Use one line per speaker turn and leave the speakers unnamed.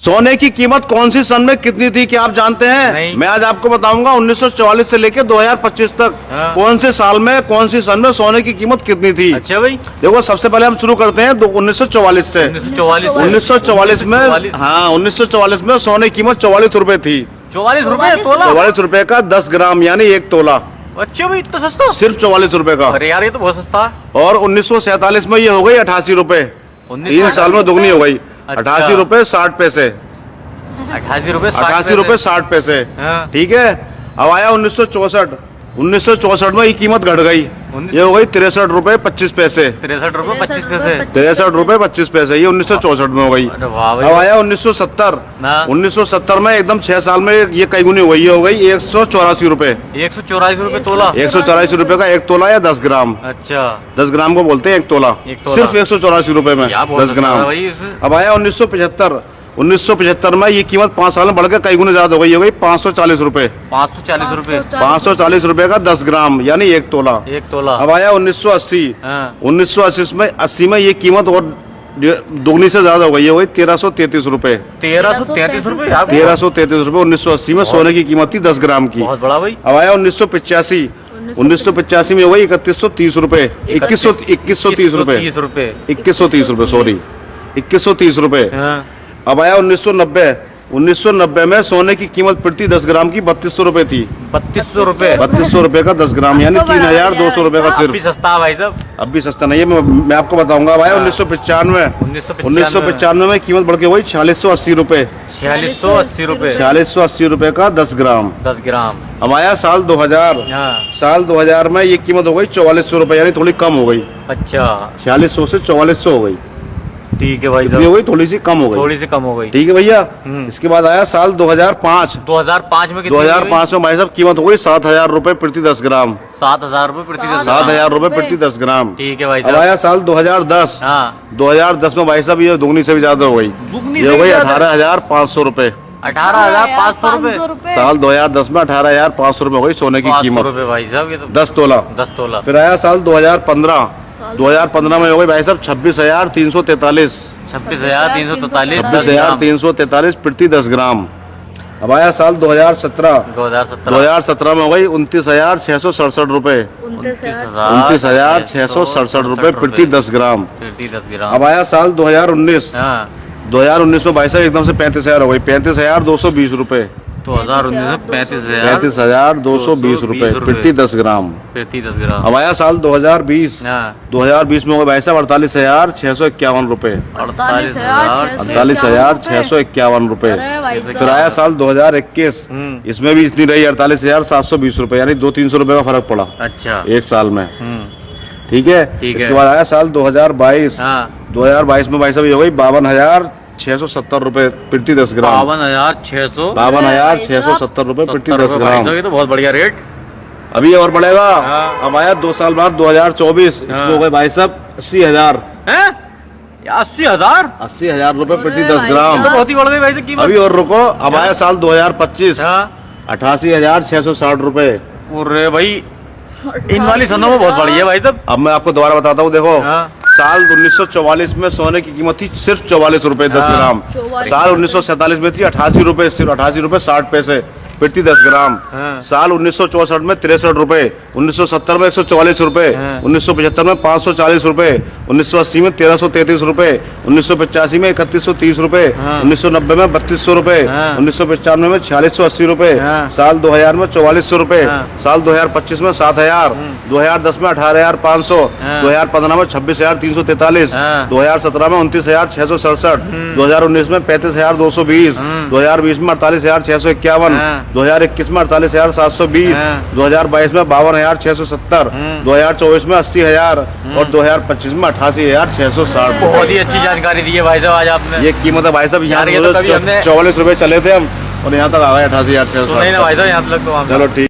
सोने की कीमत कौन सी सन में कितनी थी, क्या आप जानते हैं?
नहीं।
मैं आज आपको बताऊंगा 1944 से लेकर 2025 तक
हाँ।
कौन से साल में कौन सी सन में सोने की कीमत कितनी थी।
अच्छा भाई,
देखो सबसे पहले हम शुरू करते हैं 1944 से। 1944 में, हाँ 1944 में सोने की कीमत 44 रुपए थी।
44 रुपए तोला।
44 रुपए का 10 ग्राम यानी 1 तोला,
अच्छा भाई, इतना सस्ता।
सिर्फ 44 रुपए का।
अरे यार, ये तो बहुत सस्ता है।
और 1947 में ये हो गई 88 रुपए, 3 साल में दुगनी हो गई। 88 रुपए 60 पैसे,
88 रुपए
88 रुपए 60 पैसे।
हाँ।
ठीक है। अब आया 1964। 1964 में ये कीमत घट गई, ये हो गई 63 रुपए 25 पैसे।
63 रुपए 25 पैसे।
63 रुपए 25 पैसे, ये 1964 में हो गई।
अरे वाह भाई।
अब आया 1970।
हाँ।
1970 में एकदम 6 साल में ये कई गुनी हो गई, ये हो गई 184 रुपए।
184 रुपए तोला।
184 रुपए का 1 तोला या 10 ग्राम।
अच्छा,
10 ग्राम को बोलते हैं 1 तोला।
1 तोला।
सिर्फ 184 रुपए में
क्या बहुत
10
सस्ता
ग्राम।
है भाई इसमें।
अब आया 1975। 1975 में ये कीमत 5 साल में बढ़कर कई गुना ज्यादा हो गई, 540 रुपए।
540 रुपए।
540 रुपए का 10 ग्राम यानी 1 तोला।
1 तोला।
अब आया 1980।
हाँ।
1980 में ये कीमत और दोगुनी से ज्यादा हो गई, है वही 1333 रुपए।
1333 रुपए यार,
1333 रुपए 1980 में सोने की कीमत थी 10 ग्राम की।
बहुत बड़ा भाई।
अब आया 1985। 1985 में हो गई 3130 रुपए, 2130 रुपए, 2130 रुपए, सॉरी 2130 रुपए।
हाँ।
अब आया 1990। 1990 में सोने की कीमत प्रति 10 ग्राम की 3200 रुपए थी।
3200 रुपए।
3200 रुपए का 10 ग्राम यानी 3200 रुपए का
काफी
सिर्फ।
सस्ता है भाई साहब।
अब भी सस्ता नहीं है, मैं आपको बताऊंगा। अब आया 1995। 1995 में कीमत बढ़ के वही 4680 रुपए।
4680 रुपए।
4680 रुपए का 10 ग्राम।
10 ग्राम।
अब आया साल 2000।
हाँ।
साल 2000 में ये कीमत हो गई 4400 रुपए यानी थोड़ी कम हो गई।
अच्छा,
4600 से 4400 हो गई।
ठीक है भाई
कितनी हो
साहब,
गई? थोड़ी सी कम हो गई।
थोड़ी सी कम हो गई।
ठीक है भैया। इसके बाद आया साल 2005।
2005 में कितनी
2005 में भाई साहब कीमत हो गई 7000 रुपए प्रति 10 ग्राम।
7000 रुपए प्रति 10 ग्राम।
7000 रुपए प्रति 10 ग्राम।
ठीक है भाई
अब
साहब।
आया साल 2010।
हाँ।
2010 में भाई साहब ये दुगनी से भी ज्यादा हो गई,
दुगनी
ये
से
हो
भी
गई
ज्यादा?
18500 रुपए।
18500 रुपए।
साल 2010 में 18500 रुपए हो गई सोने की
500
कीमत,
रुपए भाई साहब, ये तो
10 तोला।
10 तोला।
फिर आया साल 2015। 2015 में हो गई भाई साहब 26343।
26343
26343 प्रति 10 ग्राम। अब आया साल 2017। 2017 में हो गई 29667 रुपए। 29667 रुपए प्रति 10 ग्राम।
प्रति 10 ग्राम।
अब आया साल 2019।
हाँ।
2019 में भाई साहब एकदम से 35000 हो गई, 35220 रुपए।
2019 में
35220 रुपए प्रति 10 ग्राम।
प्रति 10 ग्राम।
अब आया साल 2020।
हाँ।
2020 में हो गए भाई साहब 48651 रुपए। 48651 रुपए। फिर आया साल 2021। इसमें भी इतनी रही 48720 रुपए यानी 200-300 रुपए का फर्क पड़ा
अच्छा।
एक साल में। ठीक है। इसके बाद आया साल 2022।
हाँ।
2022 में भाई साहब ये हो गई 52670 रुपए प्रति 10 ग्राम। 52670 रुपए प्रति 10 ग्राम।
ये तो बहुत बढ़िया रेट।
अभी और बढ़ेगा।
हाँ।
अब आया 2 साल बाद 2024। इसको हो गए भाई साहब 80,000।
80,000।
80,000 रुपए प्रति 10 ग्राम।
तो बहुत ही बढ़ गई भाई साहब कीमत।
अभी और रुको। अब आया साल 2025।
हाँ।
88,660 रुपए।
अरे भाई, इन वाली सनों में बहुत बढ़िया भाई साहब।
अब मैं आपको दोबारा बताता हूँ, देखो।
हाँ।
साल 1944 में सोने की कीमत थी सिर्फ 44 रुपए 10
हाँ।
ग्राम। साल 1947 में थी 88 रुपए, सिर्फ 88 रुपए 60 पैसे प्रति 10 ग्राम।
हाँ।
साल 1964 में 63 रुपए, 1970 में 144 रुपए,
हाँ।
1975 में 540 रुपए, 1980 में 1333 रुपए, 1985 में 3130 रुपए,
हाँ।
1990 में 3200 रुपए,
हाँ।
1995 में 4680 रुपए,
हाँ।
साल 2000 में 4400 रुपए,
हाँ।
साल 2025 में 7000, 2010 में 18500,
हाँ।
2015 में 26343,
हाँ।
2017 में 29667, 2019 में 35220, 2020 में 48651,
हाँ।
2021 में 48720,
हाँ।
2022 में 52670, 2024 में 80000 और 2025 में 88660।
बहुत ही अच्छी जानकारी दी है भाई साहब आज आपने।
ये कीमत है भाई साहब। यहाँ
यार, ये तो कभी हमने
44 रुपए चले थे हम और यहाँ तक आ गए 88,660।
सुना ही ना भाई साहब, यहाँ तक तो हम।
चलो ठीक।